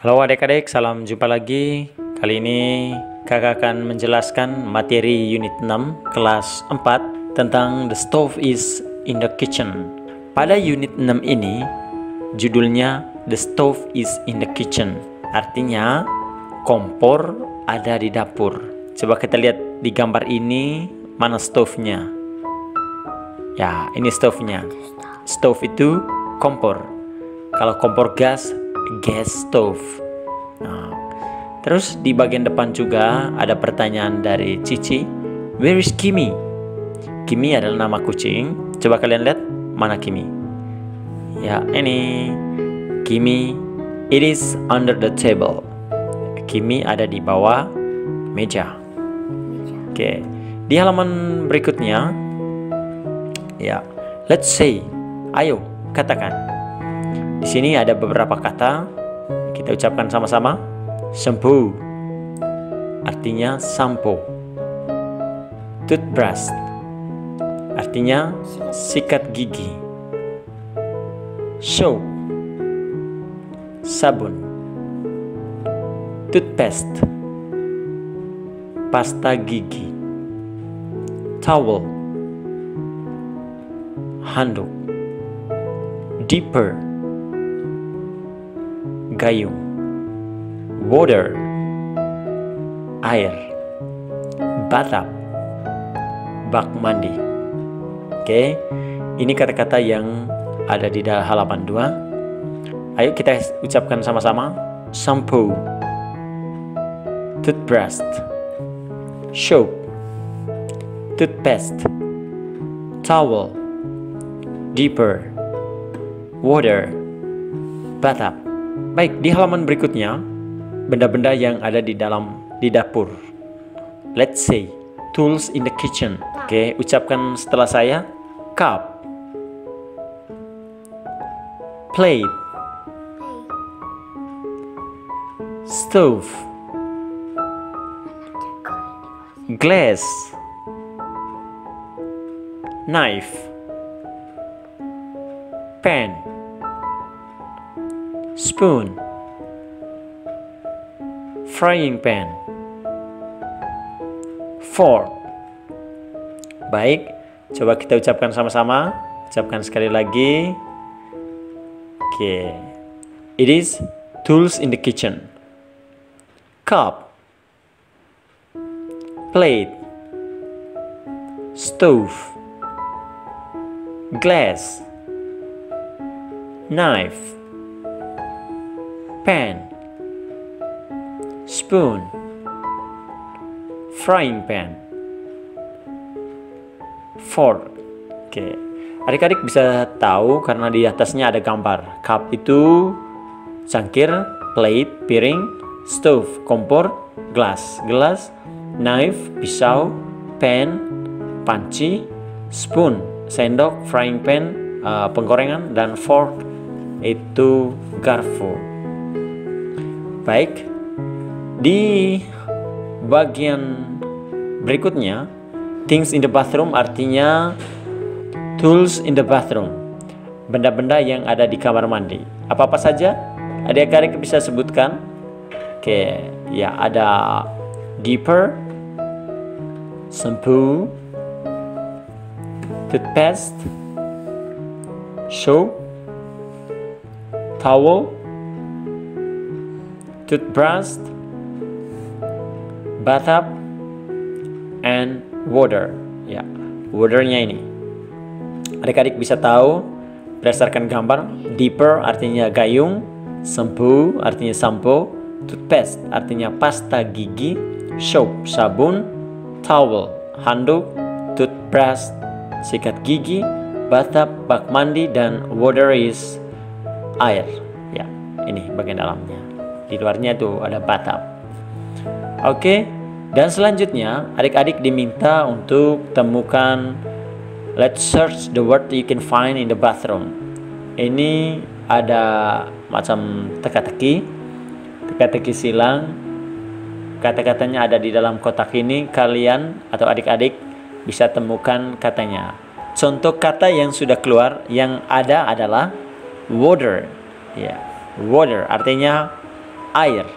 Halo adik-adik, salam jumpa lagi. Kali ini kakak akan menjelaskan materi unit 6 kelas 4 tentang The Stove is in the Kitchen. Pada unit 6 ini judulnya The Stove is in the Kitchen. Artinya kompor ada di dapur. Coba kita lihat di gambar ini, mana stovenya. Ya, ini stovenya. Stove itu kompor. Kalau kompor gas stove. Nah, terus di bagian depan juga ada pertanyaan dari Cici. Where is Kimi? Kimi adalah nama kucing. Coba kalian lihat mana Kimi. Ya, ini Kimi. It is under the table. Kimi ada di bawah meja. Oke. Di halaman berikutnya, ya, let's say. Ayo, katakan. Di sini ada beberapa kata, kita ucapkan sama-sama. Shampoo, artinya sampo. Toothbrush, artinya sikat gigi. Soap, sabun. Toothpaste, pasta gigi. Towel, handuk. Dipper, gayung. Water, air. Bathtub, bak mandi. Oke, ini kata-kata yang ada di halaman 2. Ayo kita ucapkan sama-sama. Shampoo, toothbrush, soap, toothpaste, towel, dipper, water, bathtub. Baik, di halaman berikutnya, benda-benda yang ada di dapur. Let's say, tools in the kitchen. Oke, ucapkan setelah saya. Cup, plate, stove, glass, knife, pan, spoon, frying pan, fork. Baik, coba kita ucapkan sama-sama. Ucapkan sekali lagi. Oke. It is tools in the kitchen. Cup, plate, stove, glass, knife, pan, spoon, frying pan, fork. Oke, adik-adik bisa tahu karena di atasnya ada gambar. Cup itu cangkir, plate, piring, stove, kompor, gelas, knife, pisau, pan, panci, spoon, sendok, frying pan, penggorengan, dan fork itu garpu. Baik, di bagian berikutnya, things in the bathroom artinya tools in the bathroom, benda-benda yang ada di kamar mandi. Apa-apa saja? Adik-adik bisa sebutkan. Oke, ya, ada dipper, shampoo, toothpaste, soap, towel, toothbrush, bathtub, and water. Ya, waternya ini. Adik-adik bisa tahu berdasarkan gambar. Dipper artinya gayung, shampoo artinya sampo, toothpaste artinya pasta gigi, soap sabun, towel handuk, toothbrush sikat gigi, bathtub bak mandi, dan water is air. Ya, ini bagian dalamnya. Di luarnya tuh ada bathtub. Oke, dan selanjutnya adik-adik diminta untuk temukan. Let's search the word you can find in the bathroom. Ini ada macam teka-teki silang. Kata-katanya ada di dalam kotak ini. Kalian atau adik-adik bisa temukan katanya. Contoh kata yang sudah keluar yang ada adalah water. Ya, water artinya air.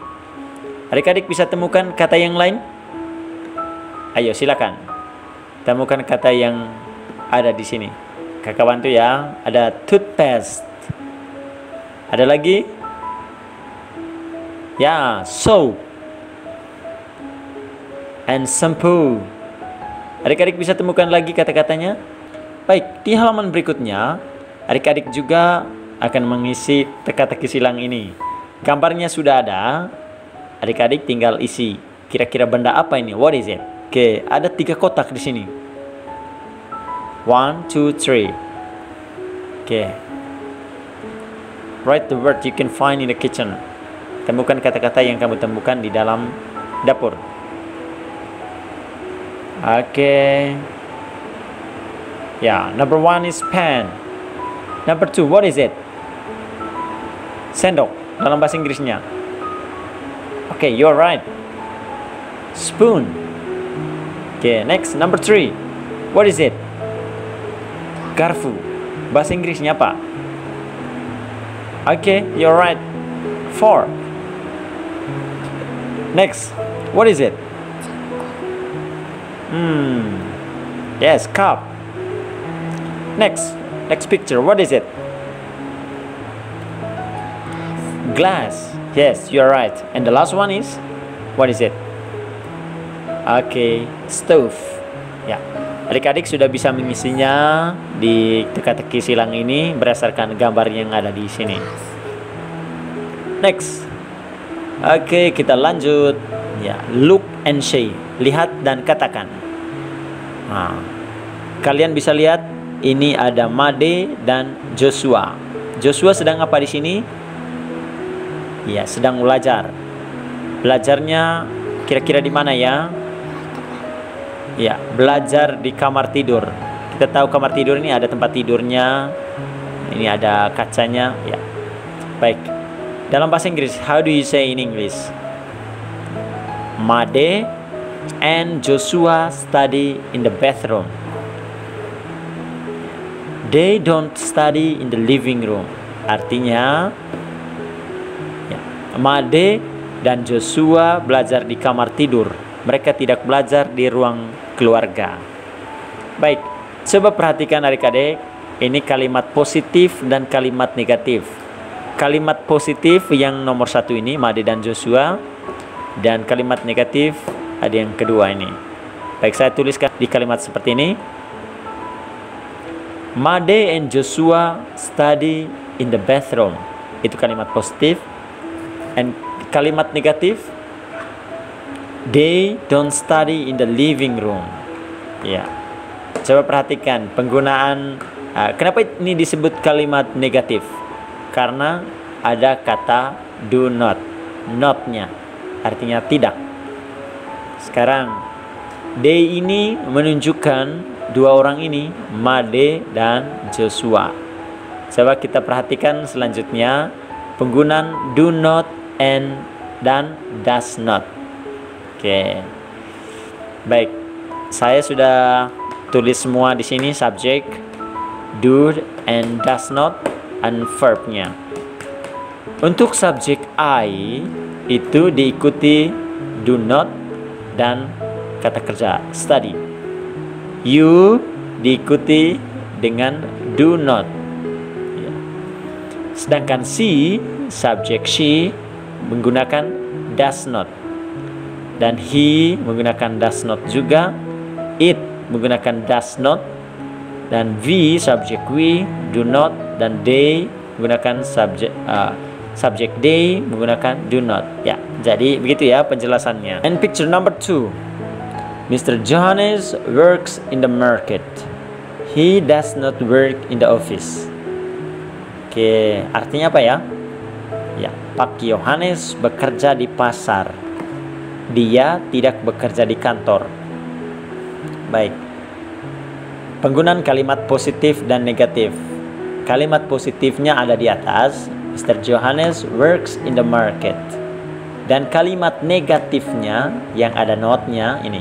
Adik-adik bisa temukan kata yang lain? Ayo silakan. Temukan kata yang ada di sini. Kakak bantu ya. Ada toothpaste. Ada lagi? Ya, soap. And shampoo. Adik-adik bisa temukan lagi kata-katanya? Baik, di halaman berikutnya, adik-adik juga akan mengisi teka-teki silang ini. Gambarnya sudah ada. Adik-adik tinggal isi. Kira-kira benda apa ini? What is it? Oke, ada 3 kotak di sini. 1, 2, 3. Oke. Write the word you can find in the kitchen. Temukan kata-kata yang kamu temukan di dalam dapur. Oke. Ya, number 1 is pen. Number 2, what is it? Sendok dalam bahasa Inggrisnya. Oke, you're right. Spoon. Oke, next, number 3. What is it? Garpu. Bahasa Inggrisnya apa? Oke, you're right. 4. Next, what is it? Yes, cup. Next picture, what is it? Glass. Yes, you're right. And the last one is, what is it? Okay, stove. Ya, adik-adik sudah bisa mengisinya di teka-teki silang ini berdasarkan gambar yang ada di sini. Next. Oke, kita lanjut. Ya, look and say. Lihat dan katakan. Nah, kalian bisa lihat ini ada Made dan Joshua. Joshua sedang apa di sini? Ya, sedang belajar. Belajarnya kira-kira di mana ya? Ya, belajar di kamar tidur. Kita tahu kamar tidur ini ada tempat tidurnya. Ini ada kacanya. Ya, baik. Dalam bahasa Inggris, how do you say in English? Made and Joshua study in the bathroom. They don't study in the living room. Artinya, ya, Made dan Joshua belajar di kamar tidur. Mereka tidak belajar di ruang keluarga. Baik, coba perhatikan adik-adik. Ini kalimat positif dan kalimat negatif. Kalimat positif yang nomor 1 ini, Made dan Joshua. Dan kalimat negatif ada yang kedua ini. Baik, saya tuliskan di kalimat seperti ini. Made and Joshua study in the bathroom. Itu kalimat positif. And kalimat negatif, they don't study in the living room. Ya, coba perhatikan penggunaan. Kenapa ini disebut kalimat negatif? Karena ada kata do not. Not-nya artinya tidak. Sekarang they ini menunjukkan dua orang ini, Made dan Joshua. Coba kita perhatikan selanjutnya penggunaan do not and dan does not. Oke. Baik. Saya sudah tulis semua di sini subjek, do and does not, and verb-nya. Untuk subjek I itu diikuti do not dan kata kerja study. You diikuti dengan do not. Sedangkan she, subjek she menggunakan does not. Dan he menggunakan does not juga. It menggunakan does not. Dan we, subjek we, do not. Dan they menggunakan subjek they menggunakan do not. Ya, jadi begitu ya penjelasannya. And picture number 2. Mr. Johannes works in the market. He does not work in the office. Oke, artinya apa ya? Ya, Pak Yohanes bekerja di pasar. Dia tidak bekerja di kantor. Baik. Penggunaan kalimat positif dan negatif. Kalimat positifnya ada di atas. Mr. Johannes works in the market. Dan kalimat negatifnya yang ada not-nya ini.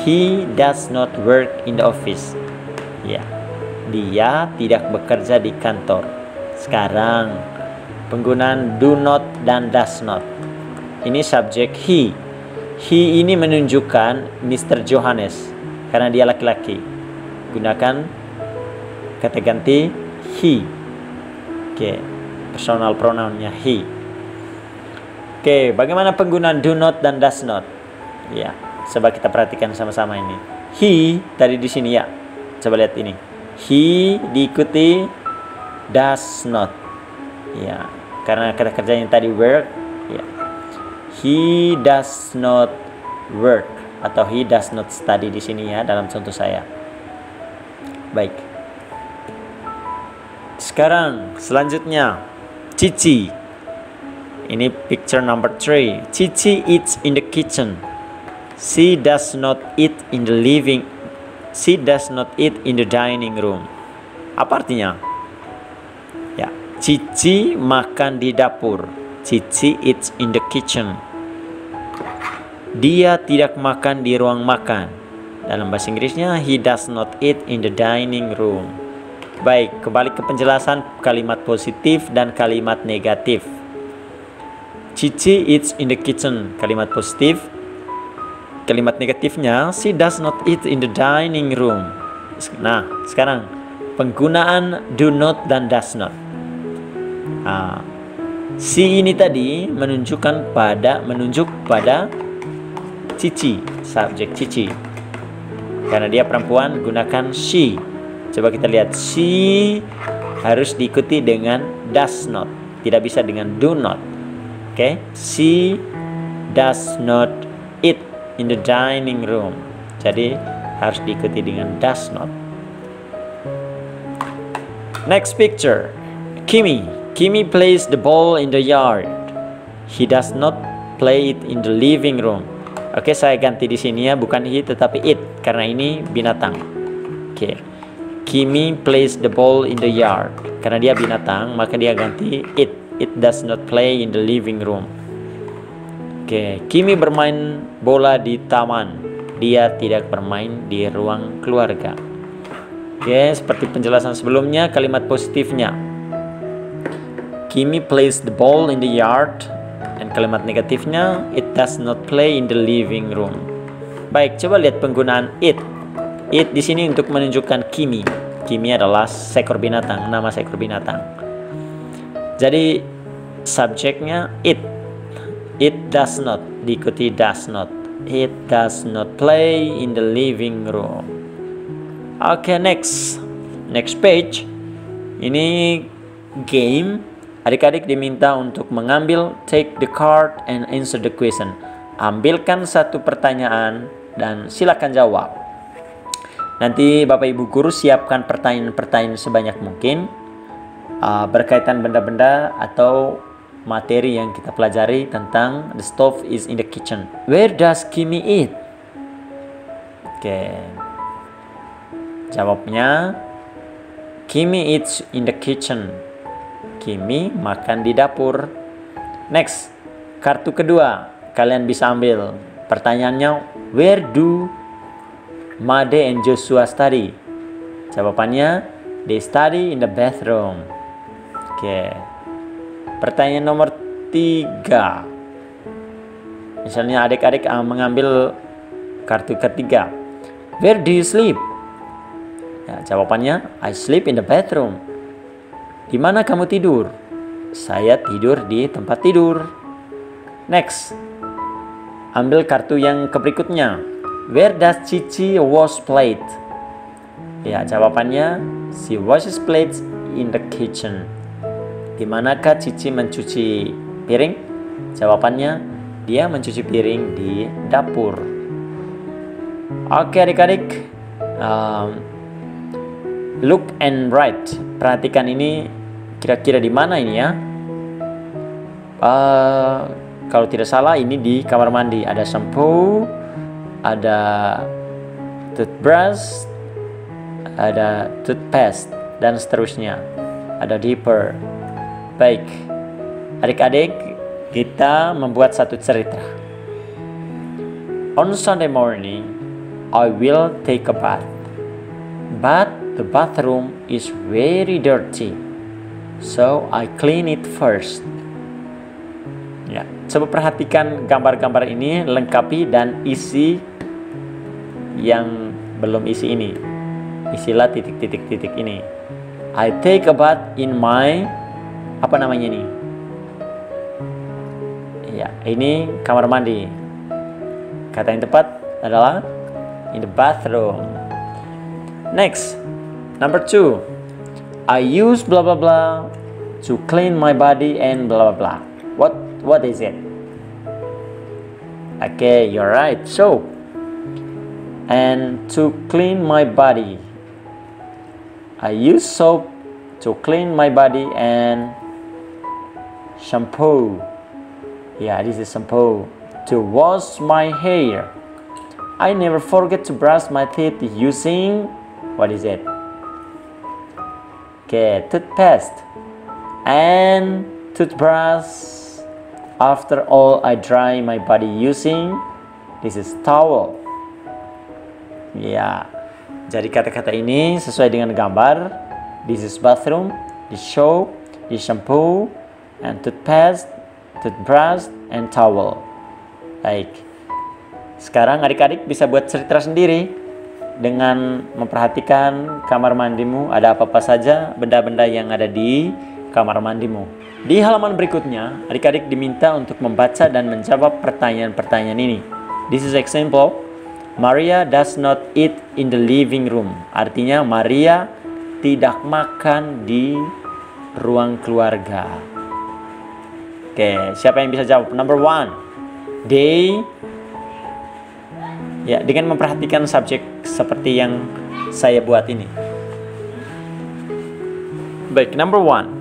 He does not work in the office. Ya. Dia tidak bekerja di kantor. Sekarang penggunaan do not dan does not. Ini subjek he. He ini menunjukkan Mr. Johannes karena dia laki-laki. Gunakan kata ganti he. Oke, personal pronounnya he. Oke, bagaimana penggunaan do not dan does not? Ya, coba kita perhatikan sama-sama ini. He tadi di sini ya. Coba lihat ini. He diikuti does not. Ya, karena kata kerjanya tadi work. Ya. He does not work atau he does not study di sini ya dalam contoh saya. Baik. Sekarang selanjutnya Cici. Ini picture number 3. Cici eats in the kitchen. She does not eat in the living. She does not eat in the dining room. Apa artinya? Ya, Cici makan di dapur. Cici eats in the kitchen. Dia tidak makan di ruang makan. Dalam bahasa Inggrisnya, he does not eat in the dining room. Baik, kembali ke penjelasan kalimat positif dan kalimat negatif. Cici eats in the kitchen, kalimat positif. Kalimat negatifnya, she does not eat in the dining room. Nah, sekarang penggunaan do not dan does not. Si ini tadi menunjuk pada Cici, subjek Cici. Karena dia perempuan, gunakan she. Coba kita lihat, she harus diikuti dengan does not, tidak bisa dengan do not. Oke, she does not eat in the dining room. Jadi harus diikuti dengan does not. Next picture, Kimi. Kimi plays the ball in the yard. He does not play it in the living room. Oke, saya ganti di sini ya, bukan he tetapi it karena ini binatang. Oke. Kimi plays the ball in the yard. Karena dia binatang, maka dia ganti it. It does not play in the living room. Oke, Kimi bermain bola di taman. Dia tidak bermain di ruang keluarga. Oke, seperti penjelasan sebelumnya, kalimat positifnya. Kimi plays the ball in the yard. Dan kalimat negatifnya, it does not play in the living room. Baik, coba lihat penggunaan it. It di sini untuk menunjukkan Kimi. Kimi adalah seekor binatang, nama seekor binatang. Jadi subjeknya it. It does not diikuti does not. It does not play in the living room. Oke, next page. Ini game. Adik-adik diminta untuk mengambil take the card and answer the question. Ambilkan satu pertanyaan dan silakan jawab. Nanti Bapak Ibu guru siapkan pertanyaan-pertanyaan sebanyak mungkin berkaitan benda-benda atau materi yang kita pelajari tentang the stove is in the kitchen. Where does Kimi eat? Oke. Jawabnya Kimi eats in the kitchen. Kimi makan di dapur. Next, kartu kedua. Kalian bisa ambil. Pertanyaannya, where do Made and Joshua study? Jawabannya, they study in the bathroom. Oke. Pertanyaan nomor 3. Misalnya adik-adik mengambil kartu ketiga. Where do you sleep? Ya, jawabannya, I sleep in the bathroom. Di mana kamu tidur? Saya tidur di tempat tidur. Next. Ambil kartu yang berikutnya. Where does Cici wash plate? Ya, jawabannya she washes plates in the kitchen. Di manakah Cici mencuci piring? Jawabannya dia mencuci piring di dapur. Oke adik-adik, look and write. Perhatikan ini kira-kira di mana ini ya? Kalau tidak salah ini di kamar mandi. Ada shampoo, ada toothbrush, ada toothpaste, dan seterusnya. Ada dipper. Baik, adik-adik, kita membuat satu cerita. On Sunday morning, I will take a bath, but the bathroom is very dirty, so I clean it first. Ya, Coba perhatikan gambar-gambar ini, lengkapi dan isi yang belum isi ini. Isilah titik-titik ini. I take a bath in my, apa namanya ini? Ya, ini kamar mandi. Kata yang tepat adalah in the bathroom. Next, number 2. I use blah blah blah to clean my body and blah blah blah. What is it? Okay, you're right. Soap. And to clean my body, I use soap to clean my body and shampoo. Yeah, this is shampoo. To wash my hair, I never forget to brush my teeth using, what is it? Okay, toothpaste and toothbrush. After all, I dry my body using, this is towel. Ya, jadi kata-kata ini sesuai dengan gambar. This is bathroom, this soap, this shampoo, and toothpaste, toothbrush, and towel. Baik. Sekarang adik-adik bisa buat cerita sendiri dengan memperhatikan kamar mandimu, ada apa-apa saja benda-benda yang ada di kamar mandimu. Di halaman berikutnya, adik-adik diminta untuk membaca dan menjawab pertanyaan-pertanyaan ini. This is example. Maria does not eat in the living room. Artinya Maria tidak makan di ruang keluarga. Oke, siapa yang bisa jawab? Number 1. They. Ya, dengan memperhatikan subjek seperti yang saya buat ini. Baik, number 1.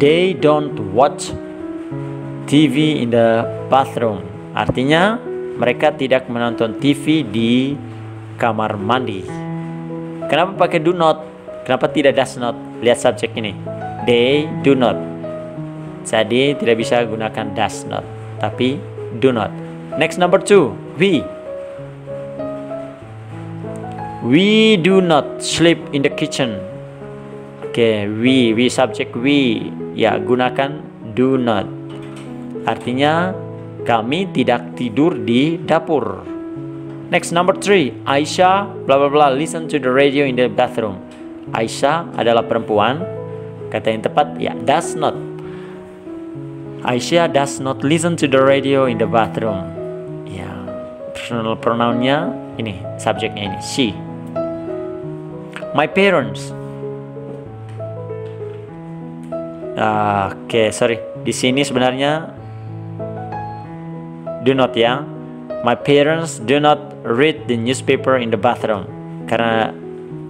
They don't watch TV in the bathroom. Artinya mereka tidak menonton TV di kamar mandi. Kenapa pakai do not? Kenapa tidak does not? Lihat subjek ini. They do not. Jadi tidak bisa gunakan does not, tapi do not. Next, number 2. We do not sleep in the kitchen. Oke, we subjek we. Ya, gunakan do not. Artinya kami tidak tidur di dapur. Next, number 3. Aisyah bla bla bla listen to the radio in the bathroom. Aisyah adalah perempuan. Kata yang tepat ya does not. Aisyah does not listen to the radio in the bathroom. Ya, personal pronounnya ini, subjeknya ini she. My parents. Oke, sorry. Di sini sebenarnya do not ya. My parents do not read the newspaper in the bathroom. Karena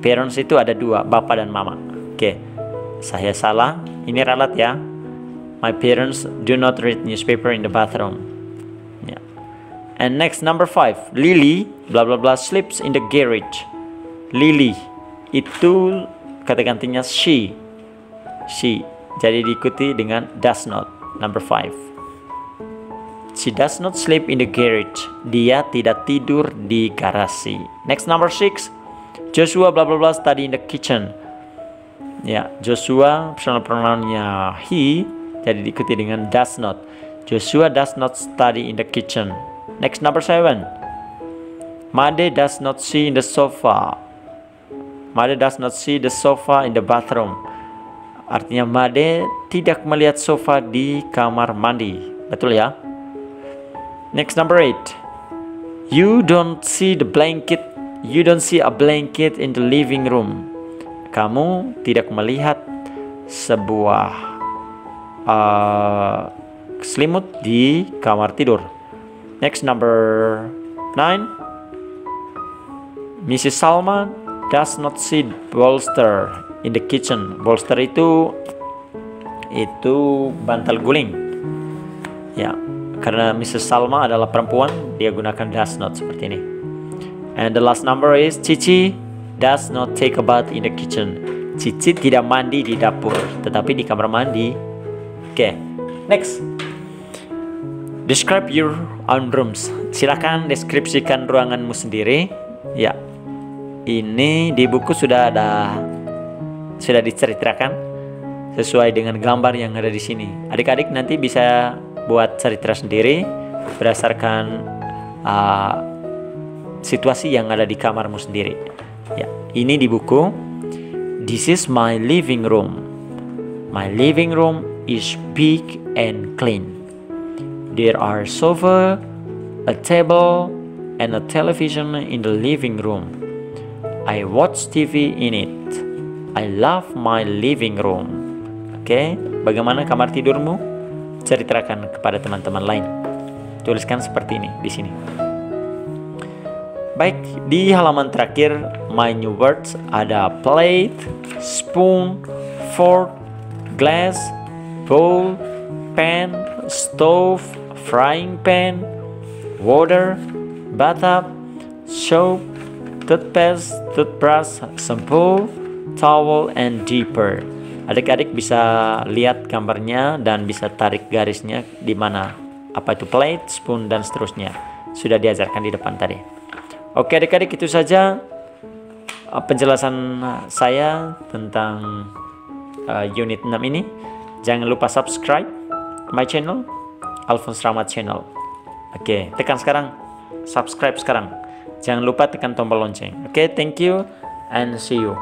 parents itu ada dua, bapak dan mama. Oke, saya salah. Ini ralat ya. My parents do not read newspaper in the bathroom. Ya. And next, number 5. Lily bla bla bla sleeps in the garage. Lily itu kata gantinya she. She. Jadi diikuti dengan does not. Number 5. She does not sleep in the garage. Dia tidak tidur di garasi. Next, number 6. Joshua bla bla bla study in the kitchen. Ya, Joshua personal pronounnya he, jadi diikuti dengan does not. Joshua does not study in the kitchen. Next, number 7. Made does not see in the sofa. Made does not see the sofa in the bathroom. Artinya Made tidak melihat sofa di kamar mandi. Betul ya? Next, number 8. You don't see the blanket. You don't see a blanket in the living room. Kamu tidak melihat sebuah selimut di kamar tidur. Next, number 9. Mrs. Salma does not see bolster in the kitchen. Bolster itu bantal guling. Ya. Karena Mrs. Salma adalah perempuan, dia gunakan does not seperti ini. And the last number is Cici does not take a bath in the kitchen. Cici tidak mandi di dapur, tetapi di kamar mandi. Oke, next. Describe your own rooms. Silakan deskripsikan ruanganmu sendiri. Ya, ini di buku sudah diceritakan. sesuai dengan gambar yang ada di sini. Adik-adik nanti bisa buat cerita sendiri berdasarkan situasi yang ada di kamarmu sendiri. Ya, ini di buku. This is my living room. My living room is big and clean. There are sofa, a table, and a television in the living room. I watch TV in it. I love my living room. Oke, bagaimana kamar tidurmu? Ceritakan kepada teman-teman lain. Tuliskan seperti ini di sini. Baik, di halaman terakhir my new words ada plate, spoon, fork, glass, bowl, pan, stove, frying pan, water, bathtub, soap, toothpaste, toothbrush, shampoo, towel, and dipper. Adik-adik bisa lihat gambarnya dan bisa tarik garisnya di mana apa itu plate, spoon, dan seterusnya. Sudah diajarkan di depan tadi. Oke adik-adik, itu saja penjelasan saya tentang unit 6 ini. Jangan lupa subscribe my channel, Alphonse Rahmat Channel. Oke, tekan sekarang, subscribe sekarang. Jangan lupa tekan tombol lonceng. Oke, thank you and see you.